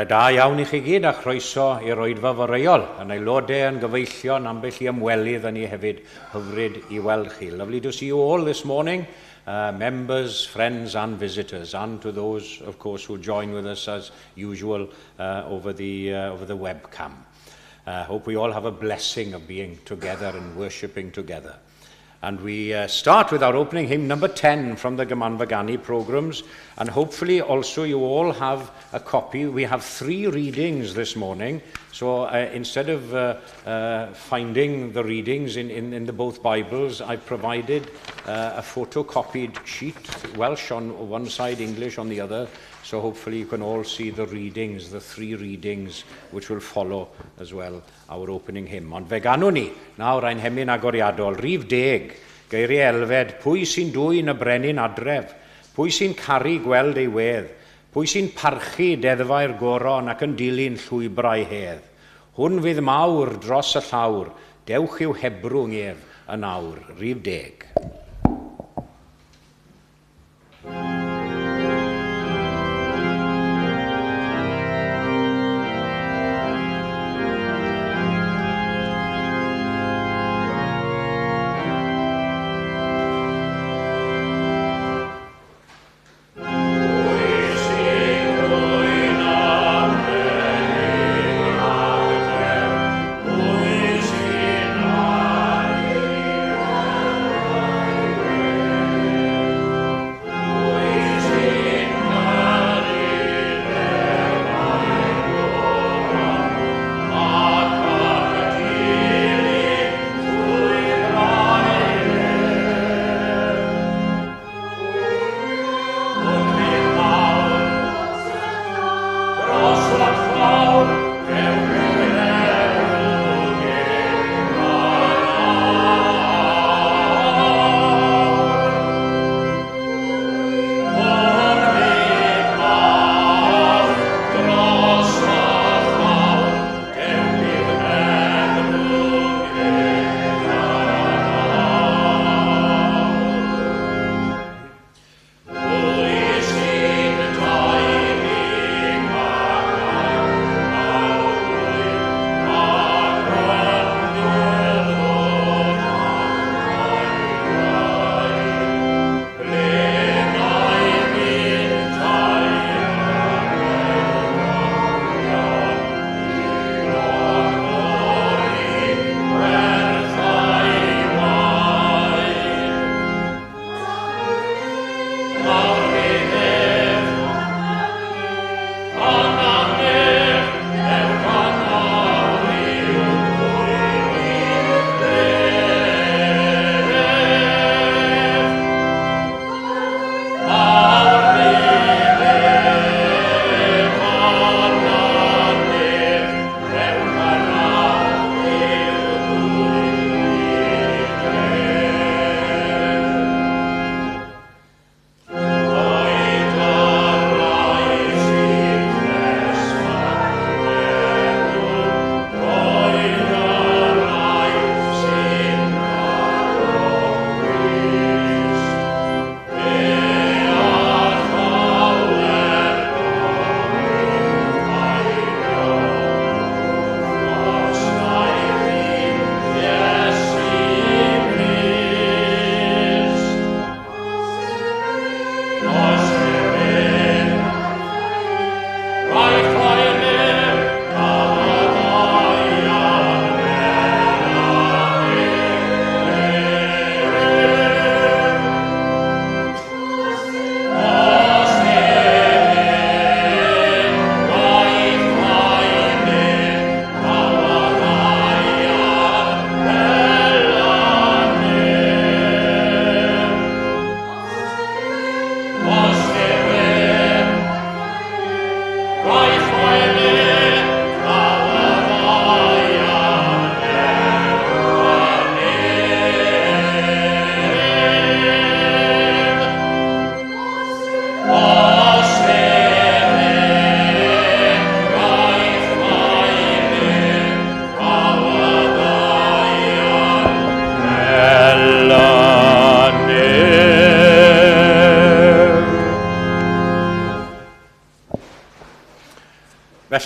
Da iawn I chi gyd a chroeso i'r oedfa foreol. Yn aelodau yn gyfeillion ambell I ymwelydd yn ei hefyd hyfryd I weld chi. Lovely to see you all this morning, members, friends and visitors, and to those, of course, who join with us as usual over the webcam. Hope we all have a blessing of being together and worshipping together. And we start with our opening hymn number 10 from the Gymanfagani programs, and hopefully also you all have a copy. We have 3 readings this morning, so instead of finding the readings in the both Bibles, I've provided a photocopied sheet, Welsh on one side, English on the other, so hopefully you can all see the readings, the 3 readings, which will follow as well our opening hymn. Ond fe ganwn ni, nawr ein hemyn agoriadol, rhif 10, geiriau elfed, pwy sy'n dwyn y brenin adref, pwy sy'n caru gweld ei wedd, pwy sy'n parchu deddfau'r goron ac yn dilyn llwybrau hedd. Hwn fydd mawr dros y llawr, dewch i'w hebrwng ef yn awr, rhif 10.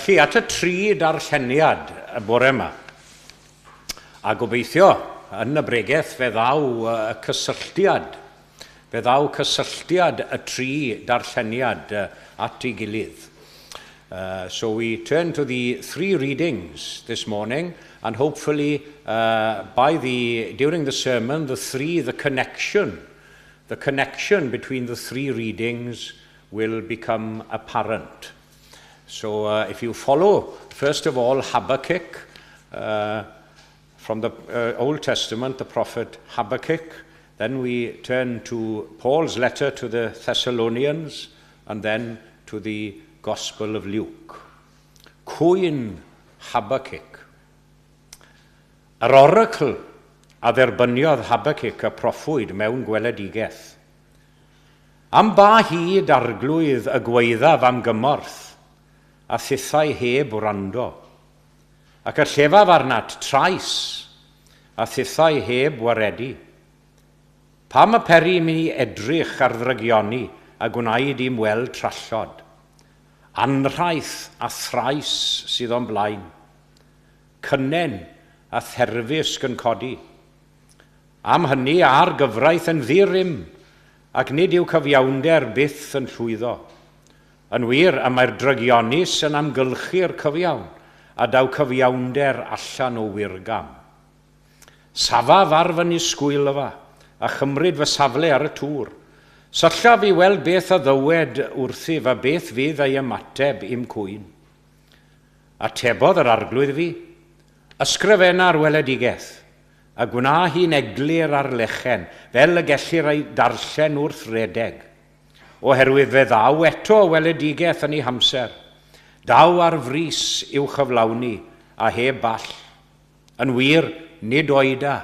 Felly, at y tri darlleniad y bore yma, a gobeithio yn y bregaeth fe ddaw y cysylltiad, y tri darlleniad at ei gilydd. So we turn to the three readings this morning, and hopefully during the sermon, the connection between the three readings will become apparent. So if you follow, first of all, Habakkuk, from the Old Testament, the prophet Habakkuk, then we turn to Paul's letter to the Thessalonians, and then to the Gospel of Luke. Cwyn Habakkuk. Yr oracle a dderbyniodd Habakkuk y proffwyd mewn gweledigaeth. Am ba hyd arglwydd y gwaeddaf am gymorth, a thithau heb wrando, ac y llefaf arnat trais, a thithau heb waredu. Pam y peri mi edrych ar ddrygioni a gwnaed i'm weld trallod, anrhaith a thrais sydd o'n blaen, cynnen a therfysg yn codi. Am hynny a'r gyfraith yn ddirym, ac nid yw cyfiawnder byth yn llwyddo. Yn wir, y mae'r drygionus yn amgylchu'r cyfiawn, a daw cyfiawnder allan o wirgam. Safaf ar fy nisgwyl a chymryd fy safle ar y tŵr. Syllaf i weld beth a ddywed wrthyf a beth fydd ei ymateb i'm cwyn. Atebodd yr arglwydd fi, ysgrifenna'r weledigaeth, a gwna hi'n eglur ar lechen, fel y gellir ei darllen wrth redeg. Oherwydd fe ddaw eto weledigaeth yn ei hamser, daw ar frys i'w chyflawni a heb ball. Yn wir, nid oeda,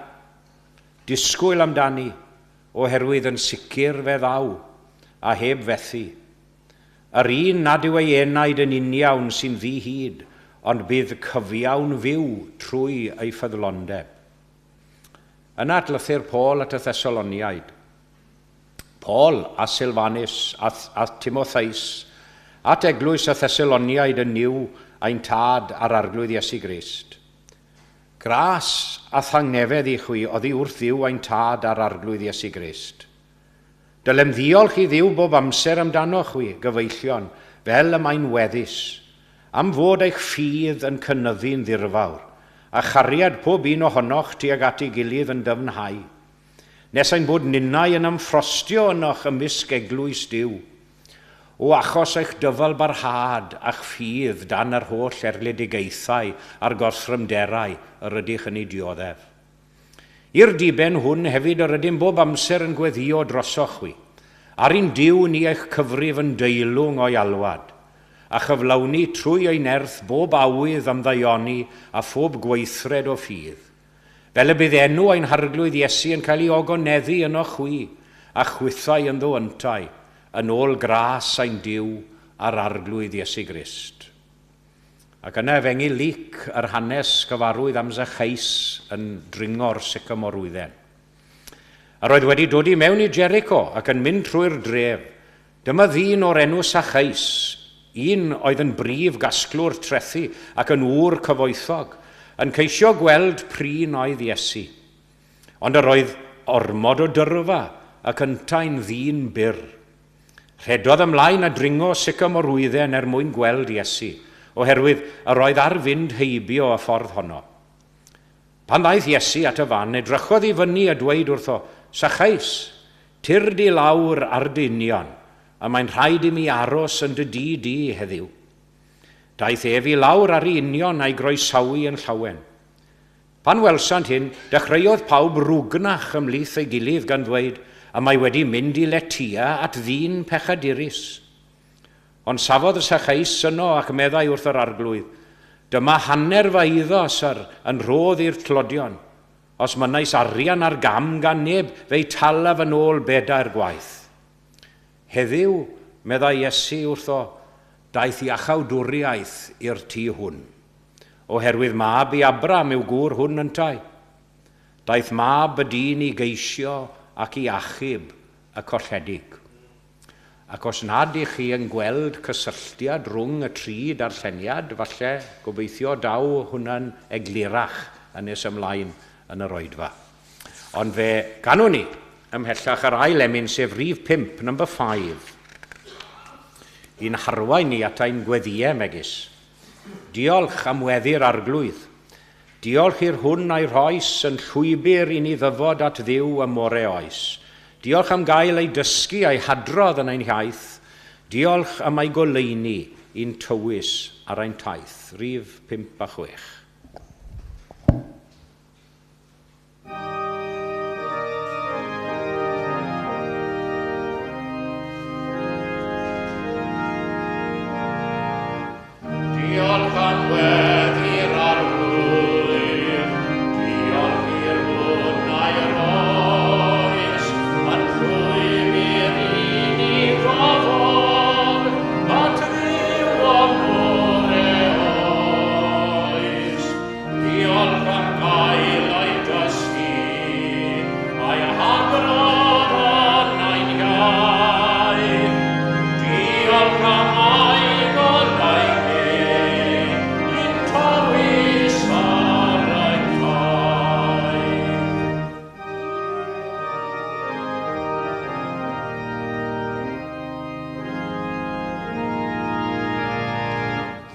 disgwyl amdani, oherwydd yn sicr fe ddaw, a heb fethu. Yr un nad yw ei enaid yn uniawn sy'n ddi-hyd, ond bydd cyfiawn fyw trwy ei ffyddlondeb. Yna at lythyr Paul at y Thessaloniaid. Paul a Silvanus a Timotheus at Eglwys a Thessaloniaid yn niw ein tad ar arglwydd Iesu Grist. Gras a thangnefedd i chwi oddi wrth ddiw ein tad ar arglwydd Iesu Grist. Dylem ddiolch i ddiw bob amser amdano chwi, gyfeillion, fel y mae'n weddus, am fod eich ffydd yn cynyddu'n ddirfawr, a chariad pob un ohonoch tuag at ei gilydd yn dyfnhau. Nes ein bod ninnau yn amffrostio ynoch ymysg eglwys diw, o achos eich dyfal barhad a'ch ffydd dan yr holl erledigaethau a'r gorthrymderau yr ydych yn ei dioddef. I'r diben hwn hefyd yr ydym bob amser yn gweddio drosoch chwi, ar un diw ni eich cyfrif yn deilwng o'i alwad, a chyflawni trwy ei nerth bob awydd am ddaioni a phob gweithred o ffydd. Fel y bydd enw ein harglwydd Iesu yn cael ei ogoneddu yno chwi, a chwythau yn ddwyntau, yn ôl gras ein diw ar arglwydd Iesu Grist. Ac yna efengu Luc yr hanes gyfarwydd am Zaccheus yn dringo'r sycamorwydden. A roedd wedi dod i mewn i Jericho ac yn mynd trwy'r dref. Dyma ddyn o'r enw Zaccheus, un oedd yn brif gasglwr trethu ac yn ŵr cyfoethog, yn ceisio gweld prin oedd Iesu. Ond yr oedd ormod o dyrfa ac yntau'n ddyn byr. Rhedodd ymlaen a dringo sycamorwydden mwyn gweld Iesu, oherwydd yr oedd ar fynd heibio y ffordd honno. Pan ddaeth Iesu at y fan, edrychodd i fyny a dweud wrtho, Zaccheus, tird i lawr ar dynion, a mae'n rhaid i mi aros yn dy di heddiw. Daeth ef i lawr ar ei union a'i groesawu yn llawen. Pan welsant hyn, dechreuodd pawb rwgnach ymlith ei gilydd gan ddweud, a mae wedi mynd i letia at ddyn pechadurus. Ond safodd y Zaccheus yno ac meddai wrth yr arglwydd, dyma hanner fa iddo syr yn rhodd i'r tlodion, os mynnais arian ar gam gan neb fe'i talaf yn ôl bedair gwaith. Heddiw, meddai Iesu wrtho, daeth i achawdwriaeth i'r tŷ hwn, oherwydd mab i Abram yw gŵr hwn yn tai. Daeth mab y dyn i geisio ac i achub y colledig. Ac os nad ych chi yn gweld cysylltiad rhwng y tri darlleniad, falle gobeithio daw hwnna'n eglurach yn nes ymlaen yn yr oedfa. Ond fe ganwn ni ymhellach yr ail emyn sef rhif 5, number 5. I'n harwain ni at ein gweddiau megis. Diolch am weddi'r arglwydd. Diolch i'r hwn a'i rhoes yn llwybr i ni ddyfod at ddiw y more oes. Diolch am gael ei dysgu a'i hadrodd yn ein hiaith. Diolch am ei goleuni i'n tywys ar ein taith. Rhif 5 a 6. Diolch am weddi'r arglwydd, diolch i'r hwn a'i roes, yn llwybr i ni ddofod, at ddiw o more oes. Diolch am gael ei dysgu, a'i hadrodd yn ein hiaith. Diolch am ei goleuni i'n tywys ar ein taith.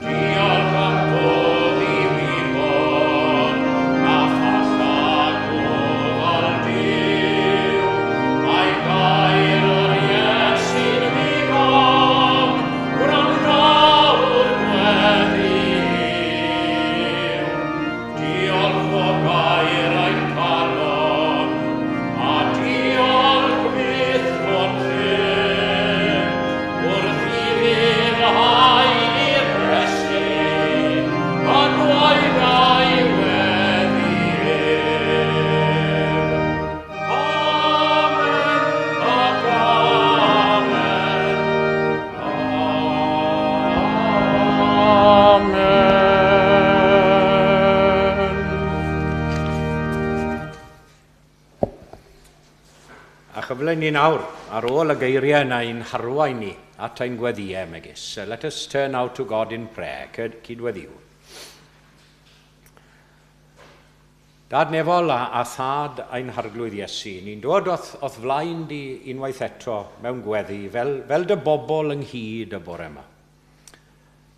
Diolch am dod i wybod na phalla gofal Duw, a'i gair yr Iesu'n ddigon, gwrandawr gweddiw. Diolch o gair ein calon, a diolch byth fod llym, wrth i ddirhau i'r Iesu, a dwaed a'i weddi'r. Amen ac amen. A chyfle ni nawr, ar ôl y geiriau yna i'n harwain ni at ein gweddiau megis. Let us turn now to God in prayer. Cydweddiw. Dad nefol a thad ein harglwydd Iesu, ni'n dod o'th flaen di unwaith eto mewn gweddi fel dy bobl ynghyd y bore yma.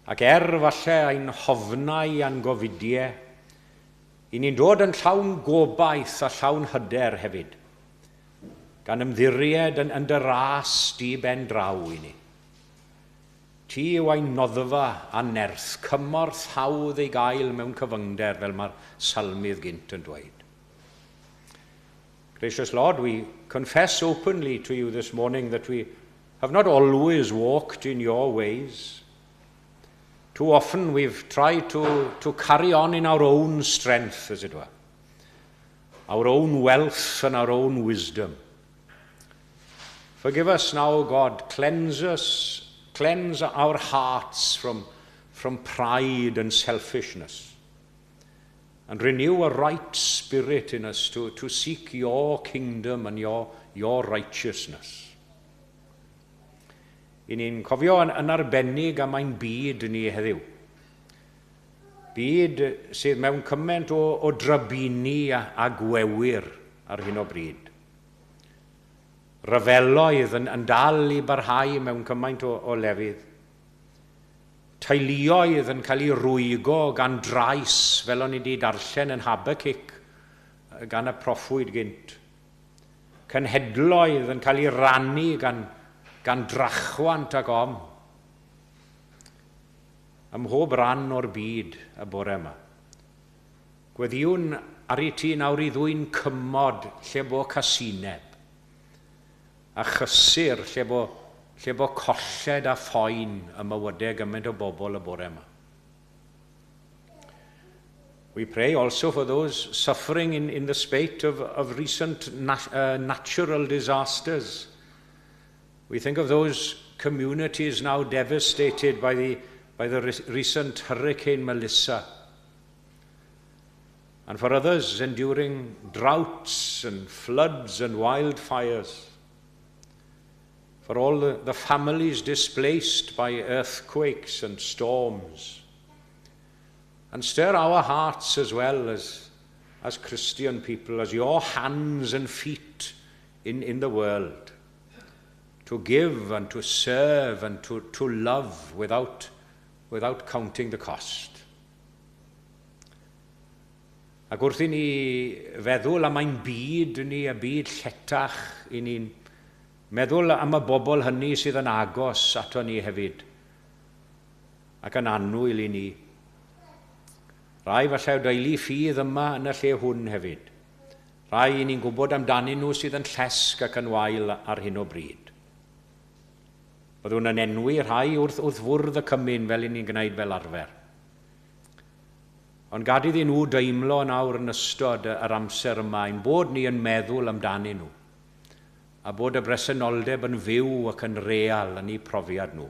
Ac falle ein hofnau a'n gofidiau, i ni'n dod yn llawn gobaith a llawn hyder hefyd, gan ymddiried yn dy ras di ben draw i ni. Ti yw ein noddfa a nerth, cymorth hawdd ei gael mewn cyfyngder fel mae'r salmydd gynt yn dweud. Gracious Lord, we confess openly to you this morning that we have not always walked in your ways. Too often we've tried to carry on in our own strength, as it were, our own wealth and our own wisdom. Forgive us now, God. Cleanse us. Cleanse our hearts from pride and selfishness. And renew a right spirit in us to seek your kingdom and your righteousness. I ni'n cofio yn arbennig am ein byd ni heddiw. Byd sydd mewn cymaint o drabini a gwewyr ar hyn o bryd. Ryfeloedd yn dal i barhau mewn cymaint o lefydd. Teuluoedd yn cael ei rwygo gan drais fel o'n i wedi darllen yn Habacuc gan y proffwyd gynt. Cenhedloedd yn cael ei rannu gan drachwant ag om. Ym mhob ran o'r byd y bore yma. Gweddiwn ar ei ti nawr i ddwy'n cymod lle bo casineb, a chysur lle bo colled a phoen y mywydau gymaint o bobl y bore yma. We pray also for those suffering in the spate of recent natural disasters. We think of those communities now devastated by the recent Hurricane Melissa. And for others enduring droughts and floods and wildfires. for all the families displaced by earthquakes and storms. And stir our hearts as well as Christian people, as your hands and feet in the world, to give and to serve and to love without counting the cost. Ac wrth i ni feddwl am ein byd ni, y byd lletach, i ni'n meddwl am y bobl hynny sydd yn agos ato ni hefyd, ac yn annwyl i ni. Rai falle o deulu ffydd yma yn y lle hwn hefyd. Rai i ni'n gwybod amdanyn nhw sydd yn llesg ac yn wael ar hyn o bryd. Byddwn yn enwi rhai wrth fwrdd y cymyn fel i ni'n gwneud fel arfer. Ond gad iddyn nhw deimlo nawr yn ystod yr amser yma ein bod ni yn meddwl amdanyn nhw, a bod y bresenoldeb yn fyw ac yn real yn eu profiad nhw.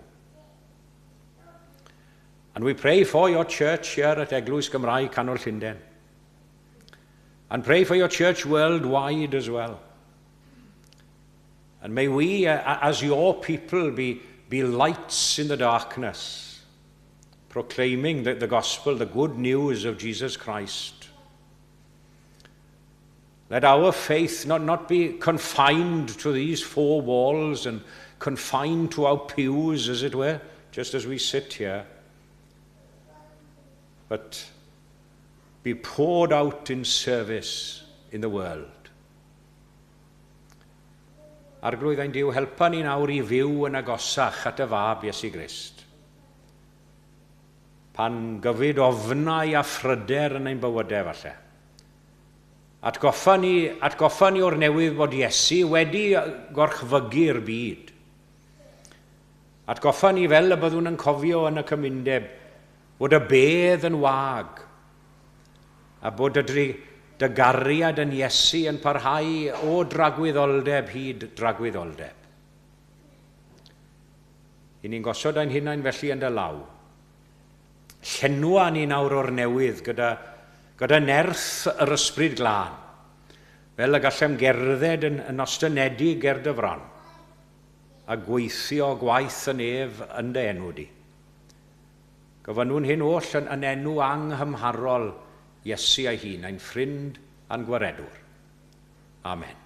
And we pray for your church here at Eglwys Gymraeg, Canol Llundain. And pray for your church worldwide as well. And may we, as your people, be lights in the darkness, proclaiming the gospel, the good news of Jesus Christ. Let our faith not be confined to these four walls and confined to our pews, as it were, just as we sit here, but be poured out in service in the world. Arglwydd ein Duw, helpa ni nawr i fyw yn agosach at y fab Iesu Grist. Pan gyfyd ofnau a phryder yn ein bywydau falle. Atgoffa ni o'r newydd bod Iesu wedi gorchfygu'r byd. Atgoffa ni fel y byddwn yn cofio yn y cymundeb bod y bedd yn wag a bod dy gariad yn Iesu yn parhau o dragwyddoldeb hyd dragwyddoldeb. I ni'n gosod ein hunain felly yn dy law. Llenwa ni nawr o'r newydd gyda nerth yr ysbryd glân, fel y gallem gerdded yn ostynedig ger dy fron, a gweithio gwaith yn ef yn dy enw di. Gofynnwn hyn oll yn enw anghymharol Iesu ei hun, ein ffrind a'n gwaredwr. Amen.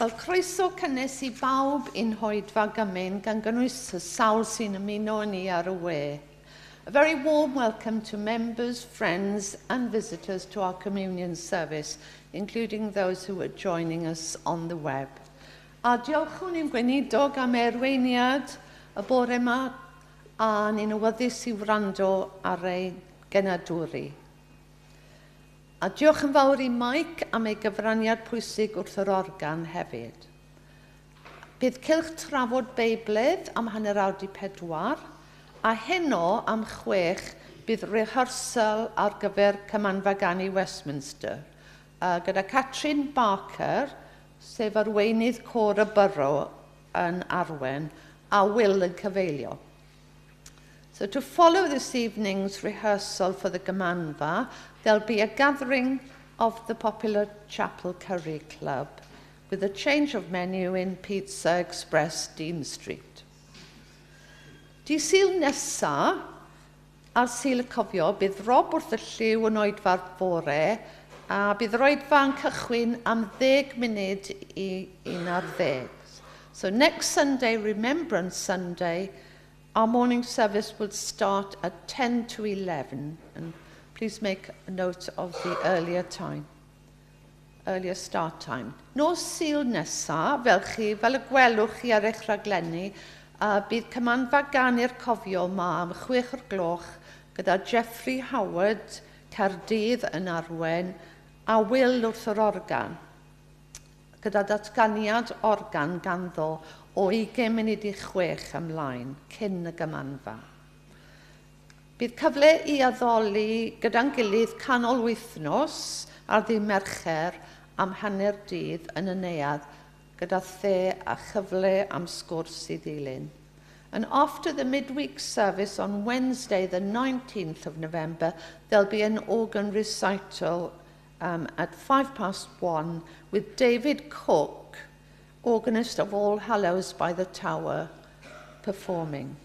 Wel, croeso cynnes I bawb i'n hoedfa gymain gan gynnwys y sawl sy'n ymuno ni ar y we. A very warm welcome to members, friends and visitors to our communion service, including those who are joining us on the web. A diolchwn i'n gweinidog am erweiniad y bore yma a ni'n awyddus I wrando ar ei genadwri. A diolch yn fawr I Mike am ei gyfraniad pwysig wrth yr organ hefyd. Bydd cylch trafod Beibledd am hanner awr 4, a heno am 6 bydd rehearsal ar gyfer Cymanfagani Westminster, gyda Catrin Barker, sef arweinydd cor y byrro yn Arwen, a Will yn cyfeilio. So to follow this evening's rehearsal for the Gymanfa, there'll be a gathering of the popular Chapel Curry Club with a change of menu in Pizza Express Dean Street. Di Sul nesa, ar Sul y cofio, bydd Rob wrth y lliw yn oedfa'r bore, a bydd yr oedfa'n cychwyn am 10 munud I 11. So next Sunday, Remembrance Sunday, our morning service will start at 10 to 11, and please make a note of the earlier start time. Nos Sul nesa, fel y gwelwch chi ar eich rhaglenni, bydd Cymanfaganu'r cofio ma am 6 o'r gloch gyda Jeffrey Howard, Caerdydd yn Arwen, a Will wrth yr organ, gyda datganiad organ ganddo o 20 munud I 6 ymlaen, cyn y Gymanfa. Bydd cyfle I addoli gyda'n gilydd canol wythnos ar ddydd Mercher am hanner dydd yn y neuadd gyda the a chyfle am sgwrs I ddilyn. And after the midweek service on Wednesday, the 19th of November, there'll be an organ recital at 1:05 with David Cook, organist of All Hallows by the Tower, performing.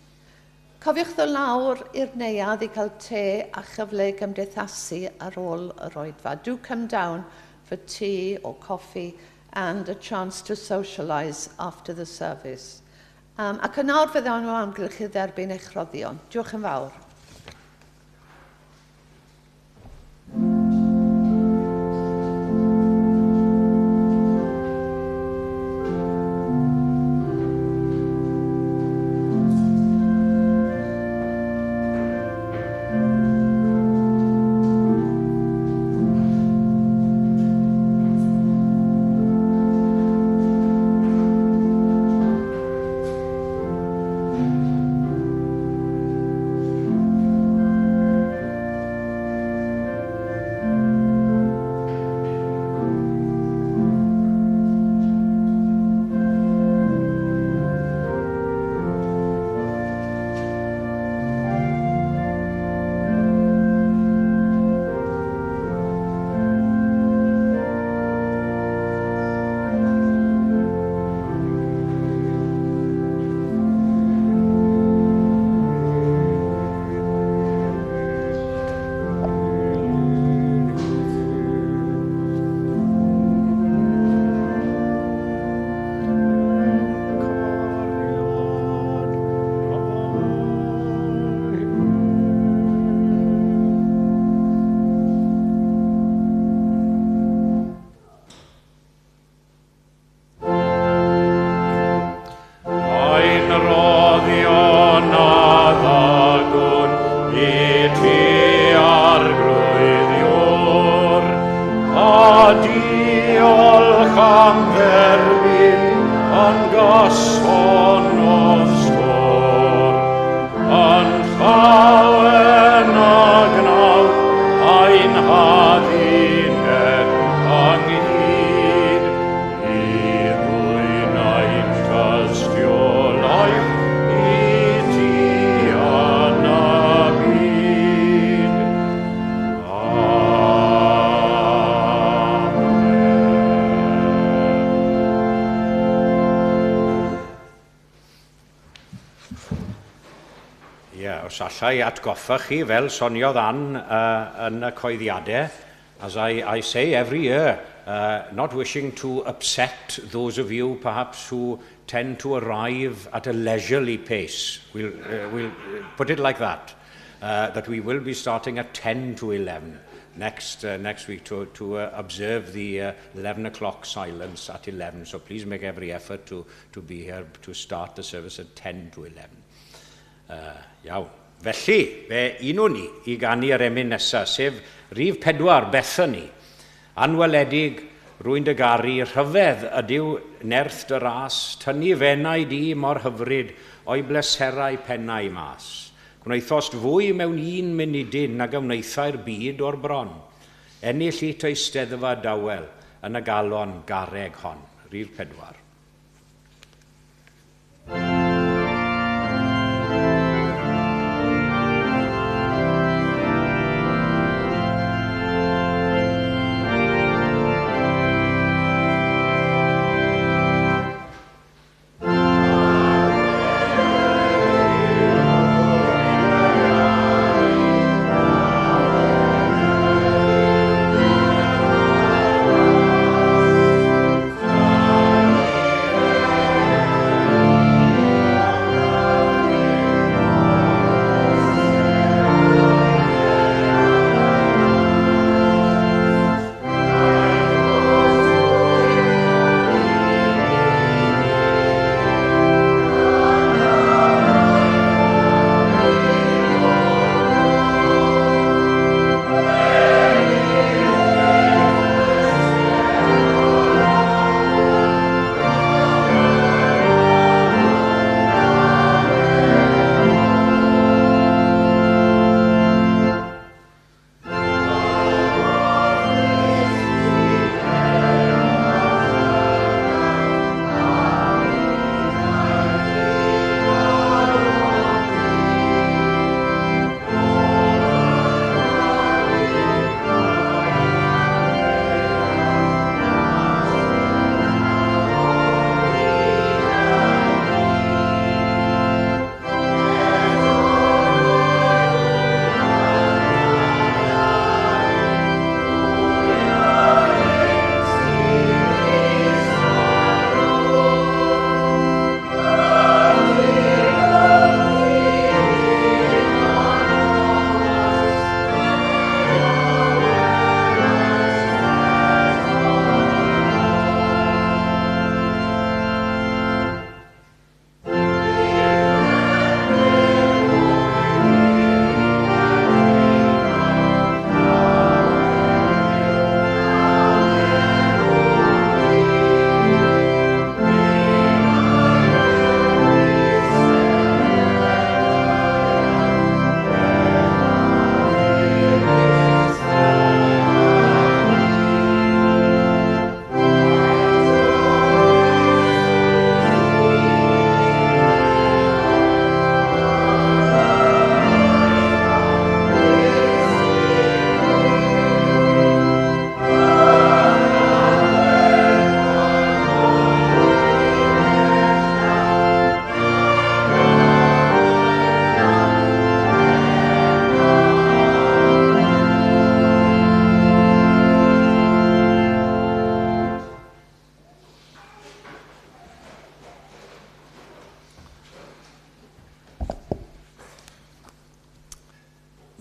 Cofiwch ddod lawr i'r neuadd I cael te a chyfle gymdeithasu ar ôl yr oedfa. Do come down for tea or coffee and a chance to socialise after the service. Ac yn awr fyddawn nhw amgylch I dderbyn eich rhoddion. Diolch yn fawr. Os allai atgoffa chi fel soniodd Ann yn y coeddiadau, as I say every year, not wishing to upset those of you perhaps who tend to arrive at a leisurely pace. We'll put it like that, that we will be starting at 10 to 11 next week to observe the 11 o'clock silence at 11. So please make every effort to be here to start the service at 10 to 11. Iawn. Felly, fe unwn ni I gannu'r emyn nesaf, sef rhif 4, Bethany. Anweledig, rwy'n dy garu, rhyfedd ydyw nerth dy ras, tynnu fennau di mor hyfryd, o'i bleserau pennau mas. Gwnaethost fwy mewn un munudyn nag wnaethau'r byd o'r bron. Ennill I teu steddfa dawel yn y galon garreg hon. Rhif 4.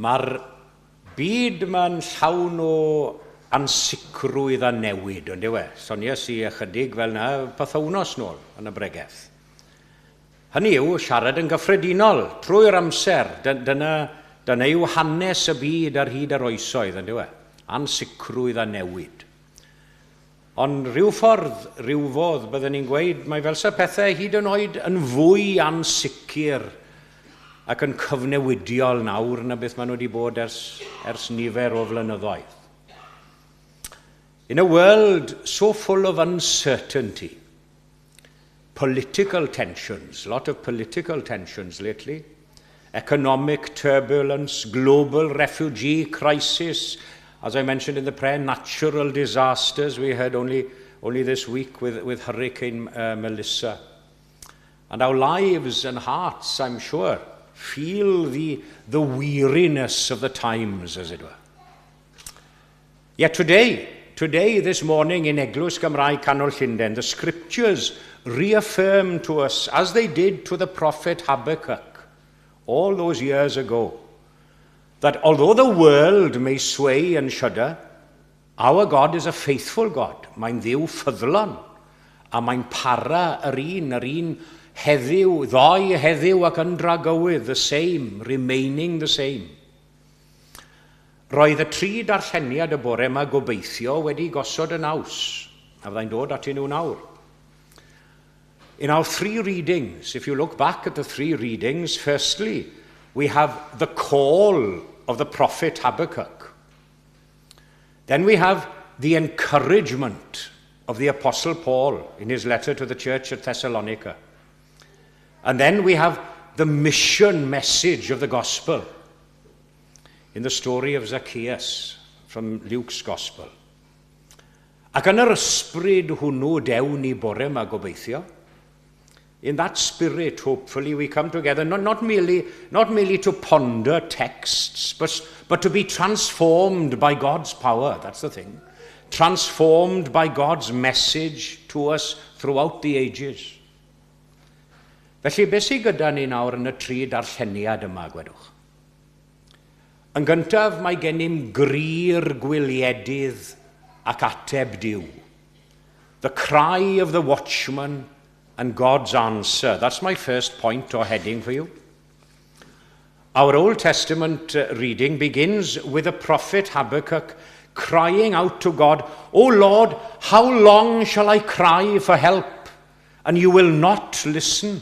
Mae'r byd ma'n llawn o ansicrwydd a newid, ond yw e? Sonies I ychydig fel na pythownos nôl yn y bregaeth. Hynny yw siarad yn gyffredinol trwy'r amser. Dyna yw hanes y byd ar hyd yr oesoedd, ond yw e? Ansicrwydd a newid. Ond rhyw ffordd, rhyw fodd, byddwn ni'n gweud, mae fel sa pethau hyd yn oed yn fwy ansicr ac yn cyfnewidiol nawr na beth maen nhw wedi bod ers nifer o flynyddoedd. In a world so full of uncertainty, political tensions, a lot of political tensions lately, economic turbulence, global refugee crisis, as I mentioned in the prayer, natural disasters. We heard only this week with Hurricane Melissa. And our lives and hearts, I'm sure, feel the weariness of the times, as it were. Yet today, today, this morning in Eglwys Gymraeg Canol Llundain, the scriptures reaffirm to us, as they did to the prophet Habakkuk all those years ago, that although the world may sway and shudder, our God is a faithful God. Mae'n ddiw ffyddlon, a mae'n para yr un heddiw, ddoi heddiw ac yn dragywydd, the same, remaining the same. Roedd y tri darlleniad y bore yma gobeithio wedi gosod yn naws, a fyddai'n dod at nhw nawr. In our three readings, if you look back at the three readings, firstly, we have the call of the prophet Habakkuk. Then we have the encouragement of the Apostle Paul in his letter to the church at Thessalonica. And then we have the mission message of the gospel in the story of Zacchaeus from Luke's gospel. Ac yn yr ysbryd hwnnw dewn ni bore yma gobeithio, in that spirit, hopefully, we come together, not merely to ponder texts, but to be transformed by God's power. That's the thing. Transformed by God's message to us throughout the ages. Felly, beth sydd gyda ni nawr yn y tri darlleniad yma, gwedwch? Yn gyntaf, mae gennym grir gwyliedydd ac ateb Duw. The cry of the watchman and God's answer. That's my first point or heading for you. Our Old Testament reading begins with the prophet Habakkuk crying out to God, "O Lord, how long shall I cry for help, and you will not listen?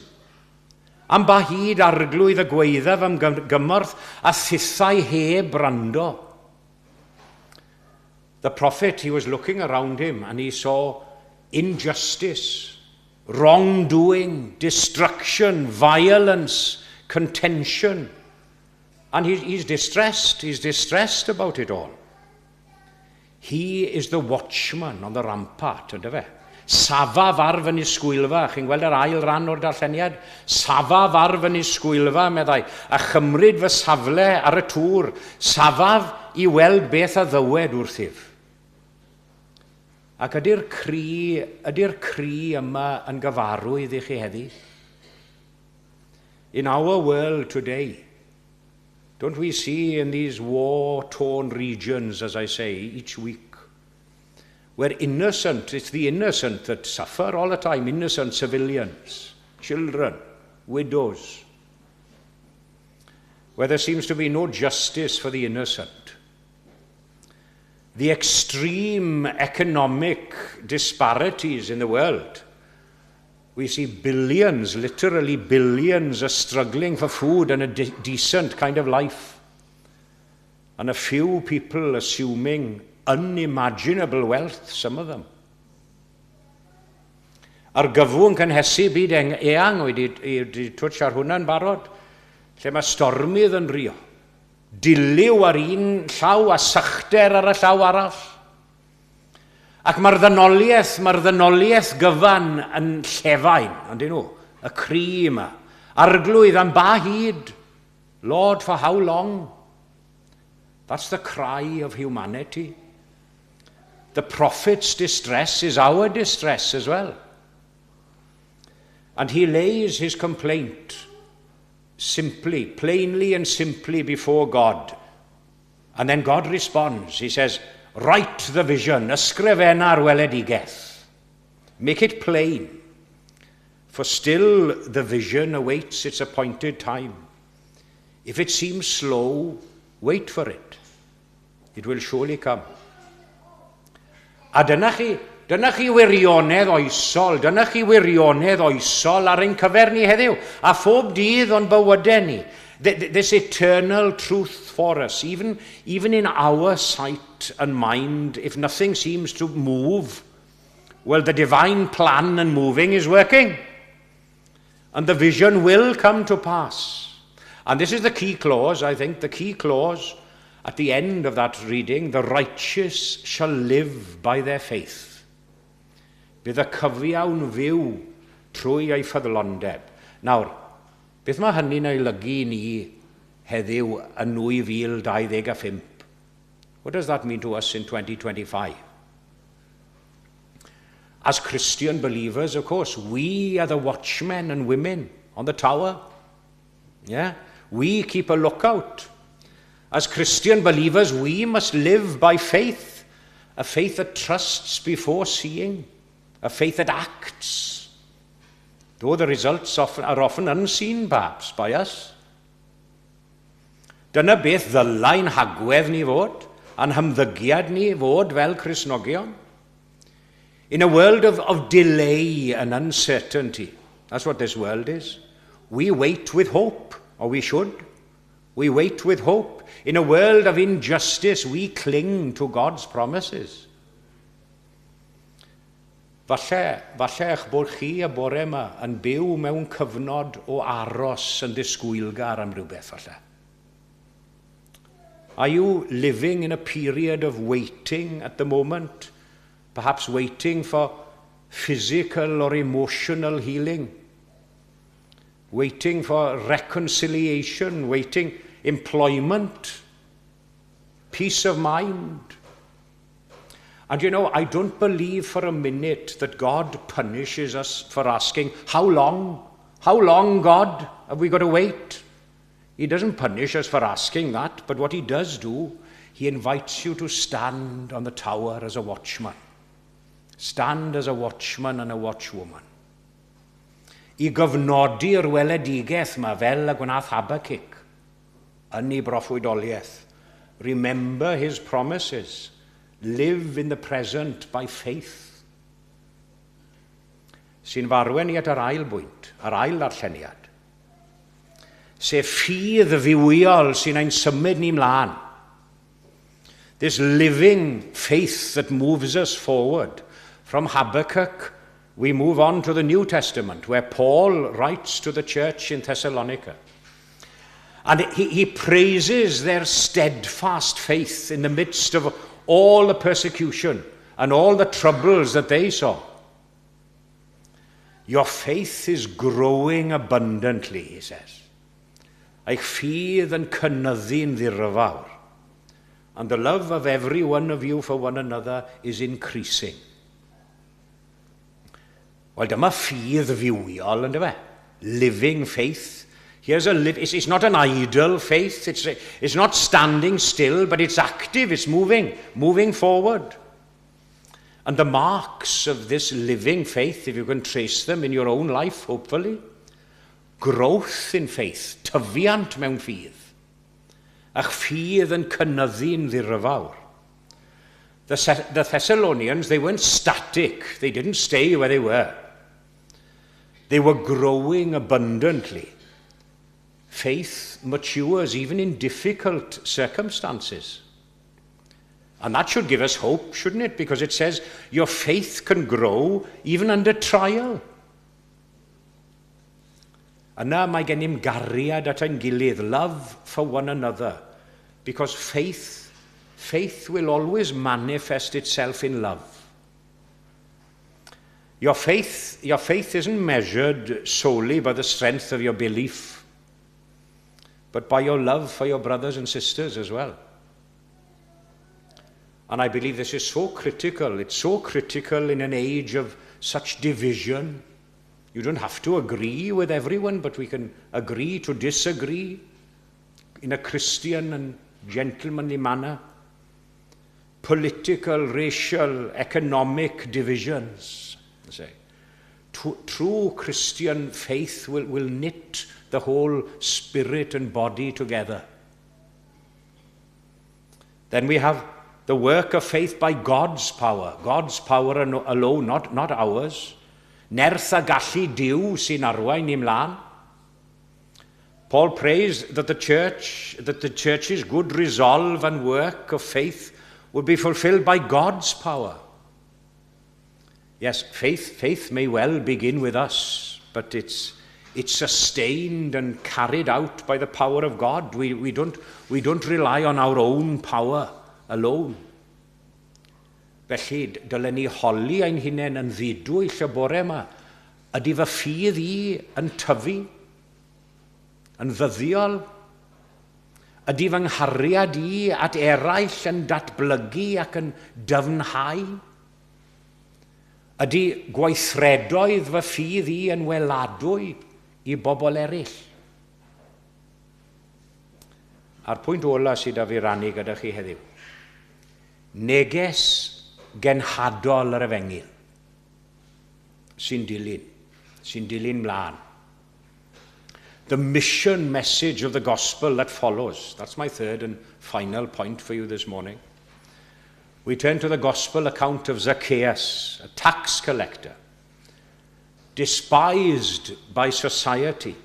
Am ba hyd arglwydd y gwaeddaf am gymorth a thithau heb brando." The prophet, he was looking around him and he saw injustice, wrongdoing, destruction, violence, contention. And he's distressed about it all. He is the watchman on the rampart, ynddo fe? Safa farf yn ysgwylfa, chi'n gweld yr ail ran o'r darlleniad? Safa farf yn ysgwylfa, meddai, a chymryd fy safle ar y tŵr, safaf I weld beth a ddywed wrthyf. Ac ydy'r cri yma yn gyfarwydd I chi heddi? In our world today, don't we see in these war-torn regions, as I say, each week, where it's the innocent that suffer all the time, innocent civilians, children, widows, where there seems to be no justice for the innocent. The extreme economic disparities in the world. We see billions, literally billions, are struggling for food and a decent kind of life. And a few people assuming unimaginable wealth, some of them. Ar gyfwng cynhesu byd eang, wedi twtch ar hwnna'n barod, lle mae stormydd yn rio. Diliw ar un llaw a sychder ar y llaw arall. Ac mae'r ddynoliaeth gyfan yn llefain, yndyn nhw, y cri yma. Arglwydd am ba hyd, Lord, for how long? That's the cry of humanity. The prophet's distress is our distress as well. And he lays his complaint simply, plainly and simply before God. And then God responds. He says, write the vision, ysgrifenna'r weledigaeth. Make it plain. For still the vision awaits its appointed time. If it seems slow, wait for it. It will surely come. A dyna chi wirionedd oesol ar ein cyfer ni heddiw, a phob dydd o'n bywydau ni. This eternal truth for us, even in our sight and mind, if nothing seems to move, well, the divine plan and moving is working. And the vision will come to pass. And this is the key clause, I think, the key clause at the end of that reading, the righteous shall live by their faith. Bydd y cyfiawn fyw trwy ei ffyddlondeb. Nawr, beth mae hynny'n ei lygu ni heddiw yn 2025? What does that mean to us in 2025? As Christian believers, of course, we are the watchmen and women on the tower. Yeah? We keep a lookout. As Christian believers, we must live by faith, a faith that trusts before seeing, a faith that acts, though the results are often unseen, perhaps, by us. Dyna beth ddylai'n hagwedd ni fod, a'n hymddygiad ni fod fel Cristnogion. In a world of delay and uncertainty, that's what this world is. We wait with hope, or we should. We wait with hope. In a world of injustice, we cling to God's promises. Falle eich bod chi y bore yma yn byw mewn cyfnod o aros yn disgwylgar am rhywbeth falle. Are you living in a period of waiting at the moment? Perhaps waiting for physical or emotional healing? Waiting for reconciliation? Waiting employment? Peace of mind? And you know, I don't believe for a minute that God punishes us for asking, how long? How long, God, have we got to wait? He doesn't punish us for asking that, but what he does do, he invites you to stand on the tower as a watchman. Stand as a watchman and a watchwoman. I gyfnodi'r weledigaeth yma fel y gwnaeth Habakkuk yn ei broffwydoliaeth. Remember his promises. Live in the present by faith. Sy'n farwen ni at yr ail bwynt, yr ail darlleniad. Sef ffydd ddiwiol sy'n ein symud ni mlaen. This living faith that moves us forward. From Habakkuk, we move on to the New Testament, where Paul writes to the church in Thessalonica. And he praises their steadfast faith in the midst of all the persecution and all the troubles that they saw. Your faith is growing abundantly, he says. Eich ffydd yn cynyddu'n ddirfawr. And the love of every one of you for one another is increasing. Wel, dyma ffydd fywiol, ynddo fe? Living faith. It's not an idle faith. It's not standing still, but it's active. It's moving forward. And the marks of this living faith, if you can trace them in your own life, hopefully, growth in faith, tyfiant mewn ffydd. A'ch ffydd yn cynyddu'n ddirfawr. The Thessalonians, they weren't static. They didn't stay where they were. They were growing abundantly. Faith matures even in difficult circumstances. And that should give us hope, shouldn't it? Because it says your faith can grow even under trial. Yna mae gennym gariad at ein gilydd, love for one another. Because faith will always manifest itself in love. Your faith isn't measured solely by the strength of your belief, but by your love for your brothers and sisters as well. And I believe this is so critical. It's so critical in an age of such division. You don't have to agree with everyone, but we can agree to disagree in a Christian and gentlemanly manner. Political, racial, economic divisions. True Christian faith will knit the whole spirit and body together. Then we have the work of faith by God's power alone, not ours. Nerth a gallu Duw sy'n arwain ni mlaen. Paul prays that the church's good resolve and work of faith would be fulfilled by God's power. Yes, faith may well begin with us, but it's sustained and carried out by the power of God. We don't rely on our own power alone. Felly, dylen ni holi ein hunain yn ddidwyll y bore yma. Ydy fy ffydd I yn tyfu, yn ddyddiol? Ydy fy nghariad I at eraill yn datblygu ac yn dyfnhau? Ydy gweithredoedd fy ffydd i yn weladwy i bobl eraill? A'r pwynt ola sydd â fi rannu gyda chi heddiw. Neges genhadol yr efengil sy'n dilyn mlaen. The mission message of the gospel that follows. That's my third and final point for you this morning. We turn to the gospel account of Zacchaeus, a tax collector, despised by society,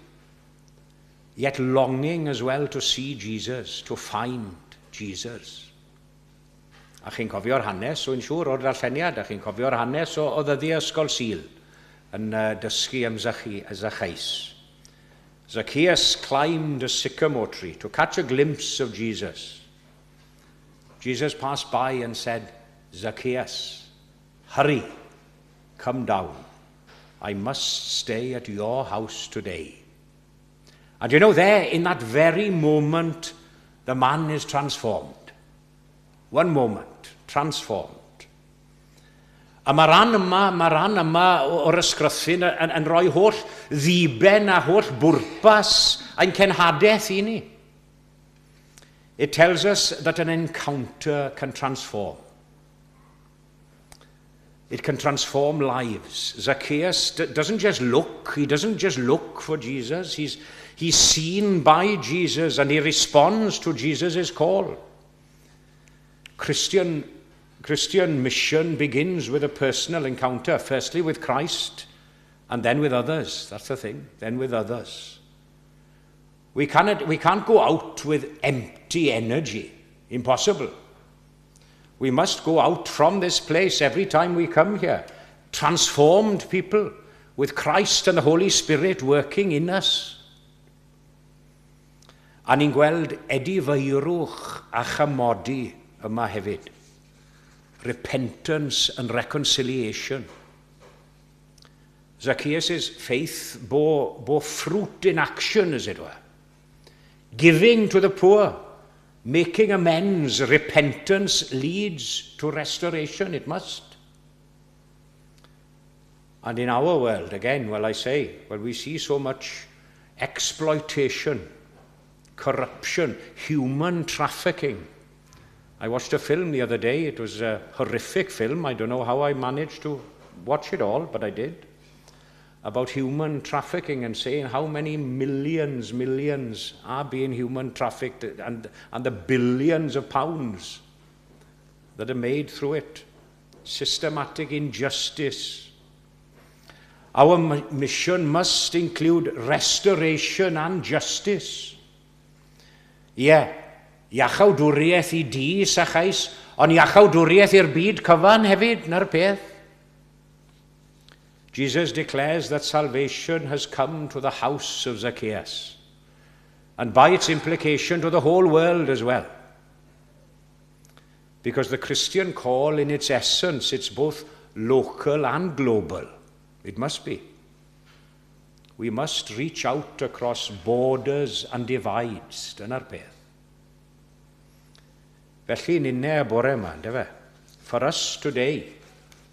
yet longing as well to see Jesus, to find Jesus. A chi'n cofio'r hanes, so yn siŵr o'r darlleniad, a chi'n cofio'r hanes o ddyddi ysgol Sul yn dysgu am Zacchaeus. Zacchaeus climbed a sycamore tree to catch a glimpse of Jesus. Jesus passed by and said, Zacchaeus, hurry, come down. I must stay at your house today. And you know, there, in that very moment, the man is transformed. One moment, transformed. A mae ran yma o'r ysgrythyn yn rhoi holl ddiben a holl bwrpas ein cenhadaeth i ni. It tells us that an encounter can transform. It can transform lives. Zacchaeus doesn't just look. He doesn't just look for Jesus. He's seen by Jesus and he responds to Jesus' call. Christian mission begins with a personal encounter, firstly with Christ and then with others. That's the thing, then with others. We can't go out with empty energy. Impossible. We must go out from this place every time we come here, transformed people with Christ and the Holy Spirit working in us. A ni'n gweld edifeirwch a chamodi yma hefyd. Repentance and reconciliation. Zacchaeus' faith bore fruit in action, as it were. Giving to the poor, making amends, repentance leads to restoration. It must. And in our world, again, we see so much exploitation, corruption, human trafficking. I watched a film the other day. It was a horrific film. I don't know how I managed to watch it all, but I did. About human trafficking and saying how many millions are being human trafficked and the billions of pounds that are made through it. Systematic injustice. Our mission must include restoration and justice. Yeah, iachawdwriaeth I di, Zacchaeus, ond iachawdwriaeth i'r byd cyfan hefyd, na'r peth. Jesus declares that salvation has come to the house of Zacchaeus, and by its implication to the whole world as well. Because the Christian call in its essence, it's both local and global. It must be. We must reach out across borders and divides. Dyna'r peth. Felly, ni'n ne bore yma, ynddo fe? For us today,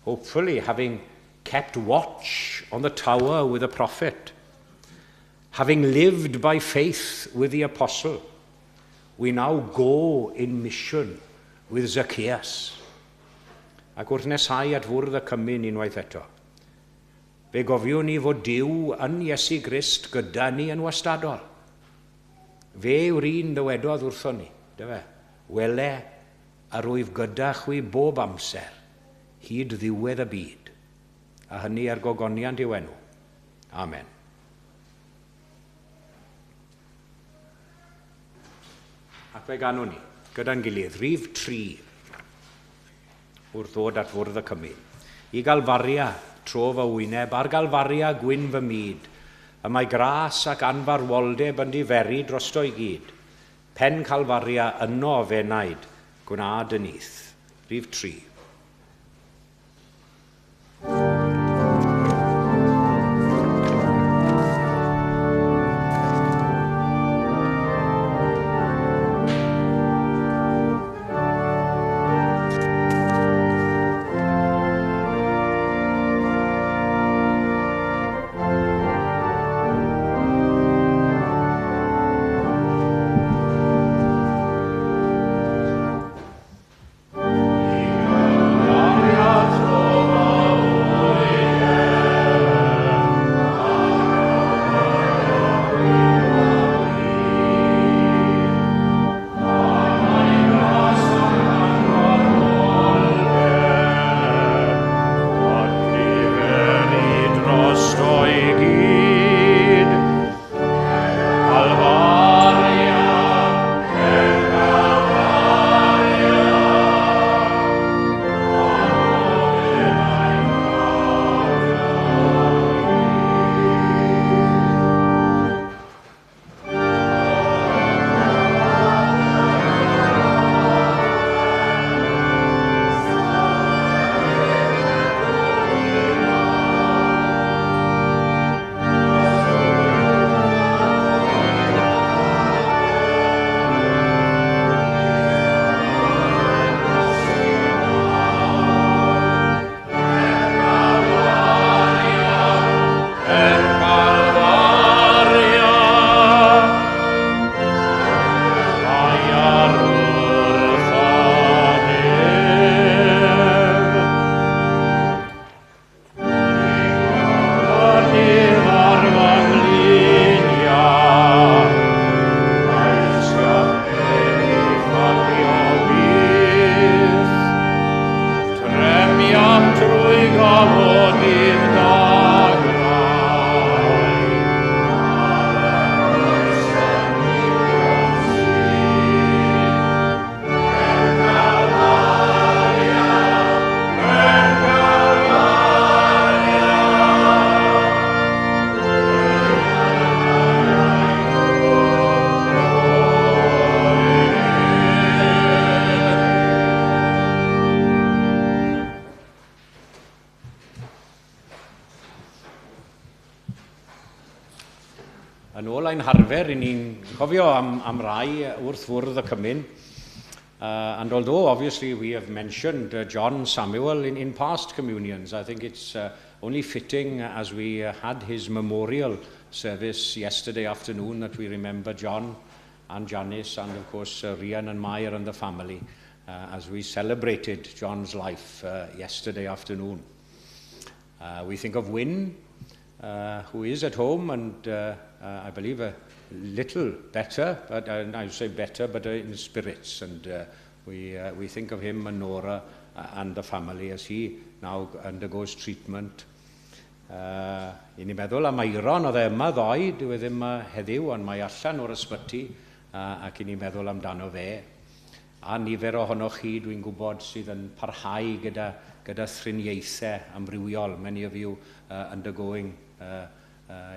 hopefully having kept watch on the tower with the prophet, having lived by faith with the apostle, we now go in mission with Zacchaeus. Ac wrth nesau at fwrdd y cymyn unwaith eto. Fe gofiwn ni fod Duw yn Iesu Grist gyda ni yn wastadol. Fe yw'r un ddywedodd wrthon ni, fe? Wele a rwyf gyda chwi bob amser, hyd ddiwedd y byd. A hynny ar gogoniant i'w enw. Amen. Ac fe ganwn ni, gyda'n gilydd, rhif 3, wrth ddod at fwrdd y cymyn. I galfaria tro fy wyneb, ar galfaria gwyn fy myd, y mae gras ac anfarwoldeb yn diferu drosto I gyd. Pen calfaria yno fe naid, gwnaed y nith. Rhif 3. cofio am rai wrth fwrdd y cymyn. And although obviously we have mentioned John Samuel in past communions, I think it's only fitting as we had his memorial service yesterday afternoon that we remember John and Janice and of course Rian and Meyer and the family as we celebrated John's life yesterday afternoon. We think of Wynne, who is at home and I believe a little better, but I would say better, but in spirits. And we think of him and Nora and the family as he now undergoes treatment. I ni meddwl am Eiron, oedd yma ddoe, dwi ddim heddiw, ond mae allan o'r ysbyty, ac i ni meddwl amdano fe. A nifer ohonoch chi dwi'n gwybod sydd yn parhau gyda thriniaethau amrywiol. Many of you undergoing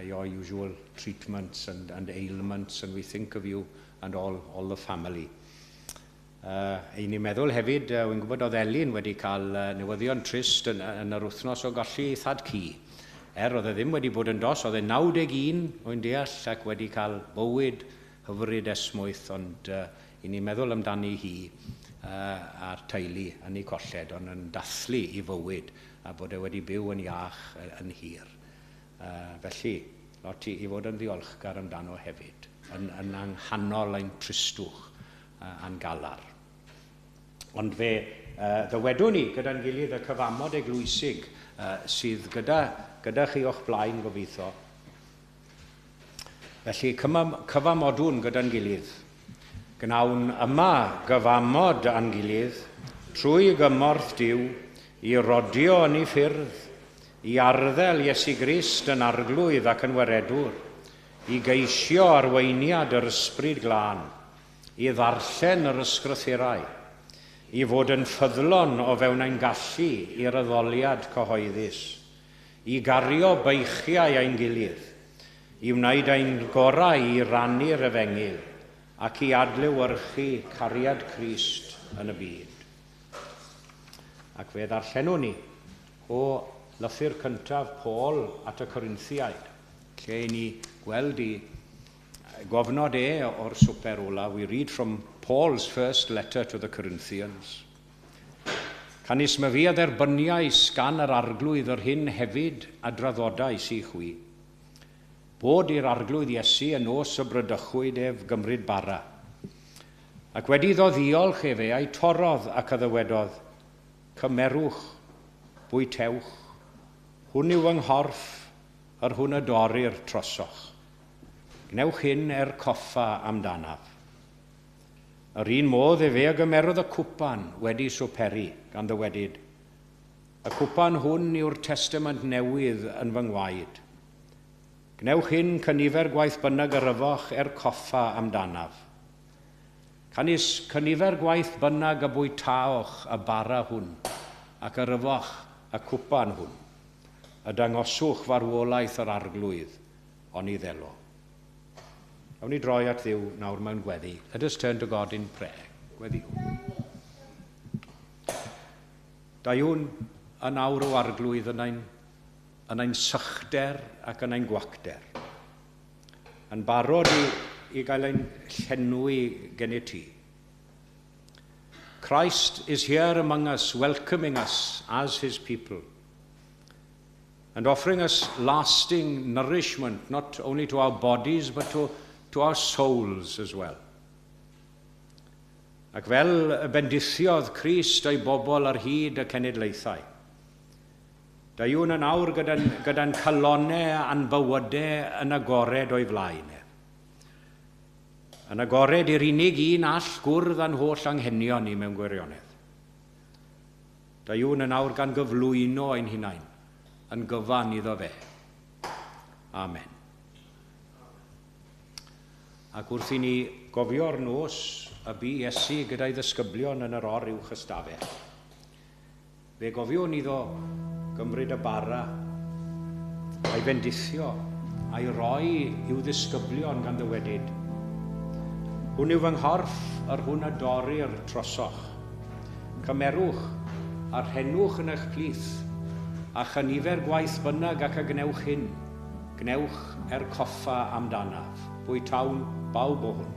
your usual treatments and ailments, and we think of you and all the family. Ein ni'n meddwl hefyd, wy'n gwybod oedd Elin wedi cael newyddion trist yn yr wythnos o golli thad ci. Oedd e ddim wedi bod yn dos, oedd e 91 o'n deall ac wedi cael bywyd hyfryd esmwyth, ond ein ni'n meddwl amdani hi a'r teulu yn ei colled, ond yn dathlu i fywyd a bod e wedi byw yn iach yn hir. Felly, lot i fod yn ddiolchgar amdano hefyd, yn anghanol ein tristwch a'n galar. Ond fe ddywedwn ni gyda'n gilydd y cyfamod eglwysig sydd gyda chi o'ch blaen gobeithio. Felly cyfamodwn gyda'n gilydd. Gnawn yma gyfamod a'n gilydd trwy gymorth Duw i rodio yn ei ffyrdd, i arddel Iesu Grist yn arglwydd ac yn weredwr, i geisio arweiniad yr ysbryd glân, i ddarllen yr ysgrythurau, i fod yn ffyddlon o fewn ein gallu i'r addoliad cyhoeddus, i gario beichiau ein gilydd, i wneud ein gorau i rannu'r efengil, ac i adlewyrchu cariad Crist yn y byd. Ac fe ddarllenwn ni o lythyr cyntaf Paul at y Corinthiaid, lle ni gweld i gofnod o'r swper ola. We read from Paul's first letter to the Corinthians. Canis me fi a dderbyniais gan yr arglwydd yr hyn hefyd a draddodais i chwi, bod i'r arglwydd Iesu yn os y brydychwyd ef gymryd bara. Ac wedi iddo ddiolch efe a'i torodd ac addywedodd, cymerwch, bwytewch, hwn yw yng nghorff ar hwn y dorir trosoch. Gnewch hyn coffa amdanaf. Yr un modd efe a gymerodd y cwpan wedi swperi gan ddywedyd. Y cwpan hwn yw'r testament newydd yn fy ngwaed. Gnewch hyn cynifer gwaith bynnag yrfoch coffa amdanaf. Canis cynifer gwaith bynnag y bwytaoch y bara hwn ac yrfoch y cwpan hwn. Y dangoswch farwolaeth yr arglwydd ond I ddelo. Awn ni droi at Dduw nawr mewn gweddi. Let us turn to God in prayer. Gweddiw. Daiwn yn awr o arglwydd yn ein sychder ac yn ein gwacder. Yn barod I gael ein llenwi gen I ti. Christ is here among us, welcoming us as his people, and offering us lasting nourishment, not only to our bodies, but to our souls as well. Ac fel bendithiodd Crist ei bobl ar hyd y cenedlaethau, daiwn yn awr gyda'n calonau a'n bywydau yn agored o'i flaen. Yn agored i'r unig un all gwrdd a'n holl anghenion ni mewn gwirionedd. Daiwn yn awr gan gyflwyno ein hunain, yn gyfan iddo fe. Amen. Ac wrth I ni gofio'r nos y bu Iesu gyda'i ddisgyblion yn yr or uwch ystafell. Fe gofiwn iddo gymryd y bara, a'i bendithio, a'i roi i'w ddisgyblion gan ddywedyd. Hwn yw fy nghorff ar hwn a dorir trosoch. Cymerwch a'r henwch yn eich plith, a chynifer gwaith bynnag ac a gnewch hyn, gnewch coffa amdanaf. Bwytawn Bawb o hwn.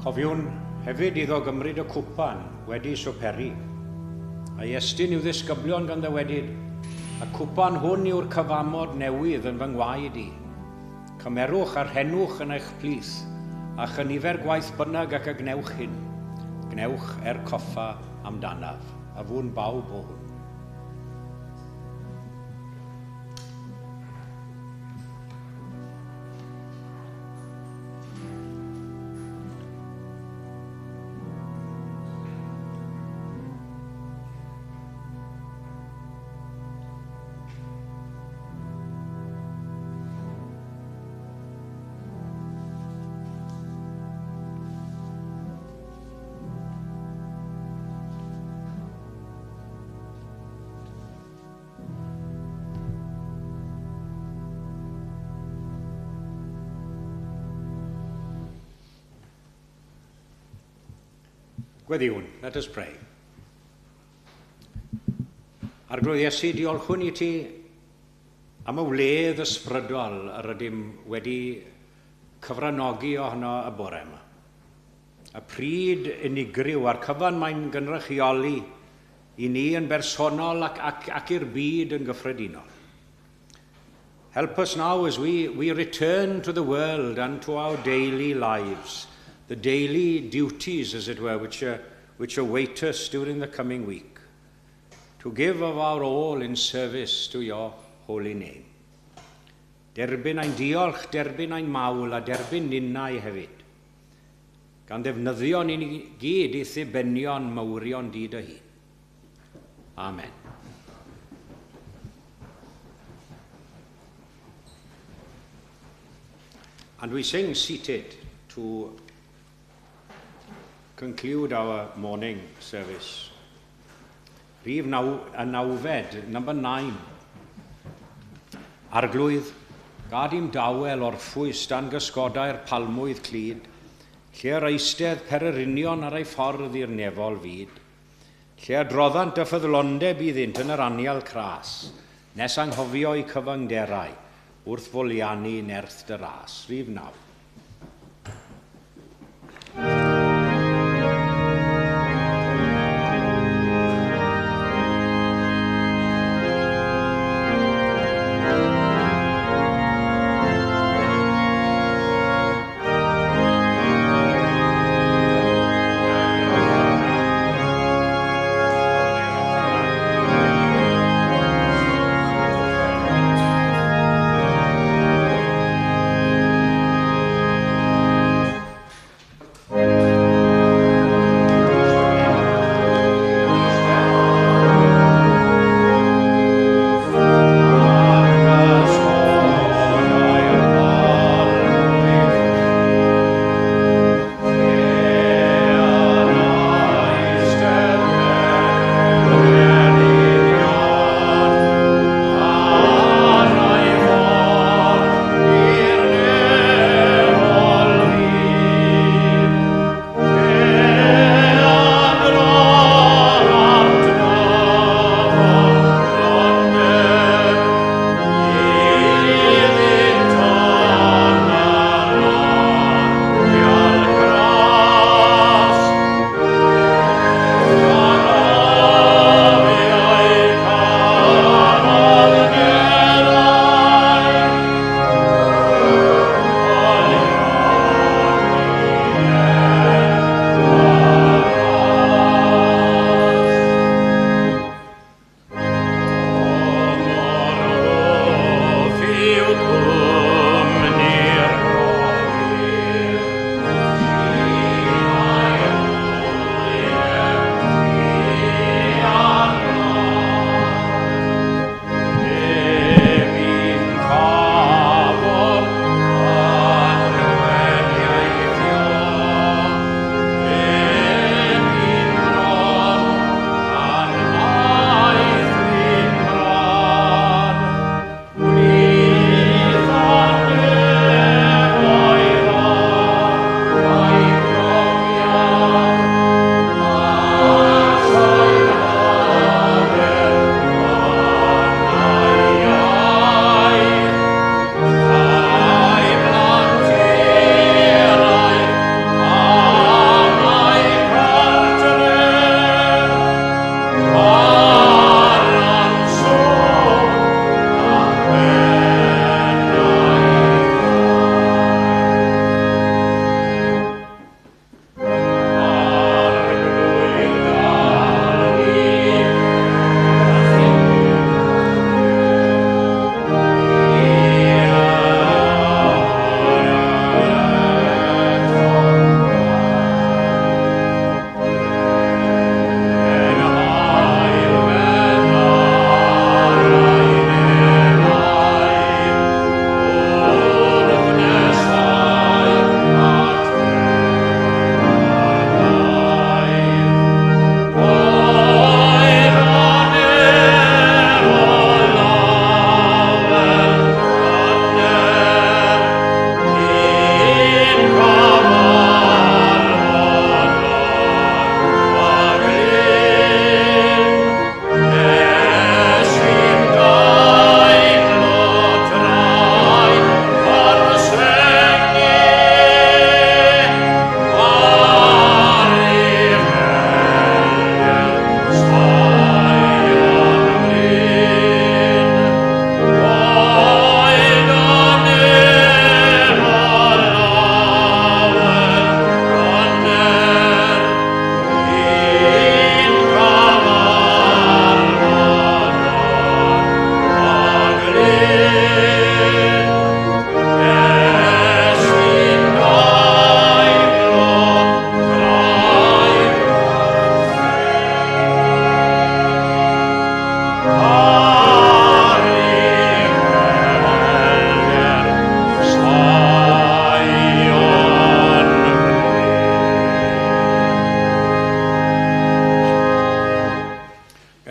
Cofiwn hefyd iddo gymryd y cwpan wedi swperi. A'i estyn i'w ddisgyblion gan ddywedyd, a cwpan hwn yw'r cyfamod newydd yn fy ngwaed i. Cymerwch a'r henwch yn eich plith, a chynifer gwaith bynnag ac y gnewch hyn. Gnewch coffa amdanaf, a fwn bawb o hwn. Gweddiwn, let us pray. Arglwydd Iesu, diolchwn i ti am y wledd ysbrydol yr ydym wedi cyfranogi ohono y bore yma. Y pryd unigryw a'r cyfan mae'n gynrychioli i ni yn bersonol ac i'r byd yn gyffredinol. Help us now as we return to the world and to our daily lives, the daily duties, as it were, which await us during the coming week, to give of our all in service to your holy name. Derbyn ein diolch, derbyn ein mawl, a derbyn ninnau hefyd, gan ddefnyddio ni gyd i ddibenion mawrion dyd y hun. Amen. And we sing seated to conclude our morning service. Rhif nawfed, number 9. Arglwydd, gad i'm dawel orffwys dan gysgodau'r palmwydd clud, lle eistedd pererinion ar ei ffordd i'r nefol fyd, lle adroddant y ffyddlondeb iddynt yn yr anial cras, nes anghofio eu cyfyngderau, wrth foliannu nerth dy ras. Rhif 9.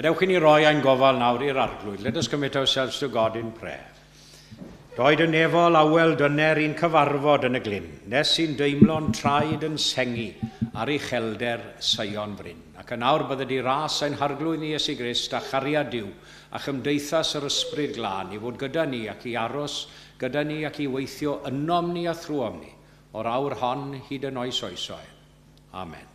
Gadewch i ni roi ein gofal nawr i'r arglwydd. Let us commit ourselves to God in prayer. Doed yn efol awel dyner i'n cyfarfod yn y glyn, nes sy'n deimlo'n traed yn sengi ar ei chelder Sion Bryn. Ac yn awr bydde di ras ein harglwydd ni Iesu Grist a chariad Duw a chymdeithas yr ysbryd glân i fod gyda ni ac i aros gyda ni ac i weithio ynom ni a thrwom ni o'r awr hon hyd yn oes oesoedd. Amen.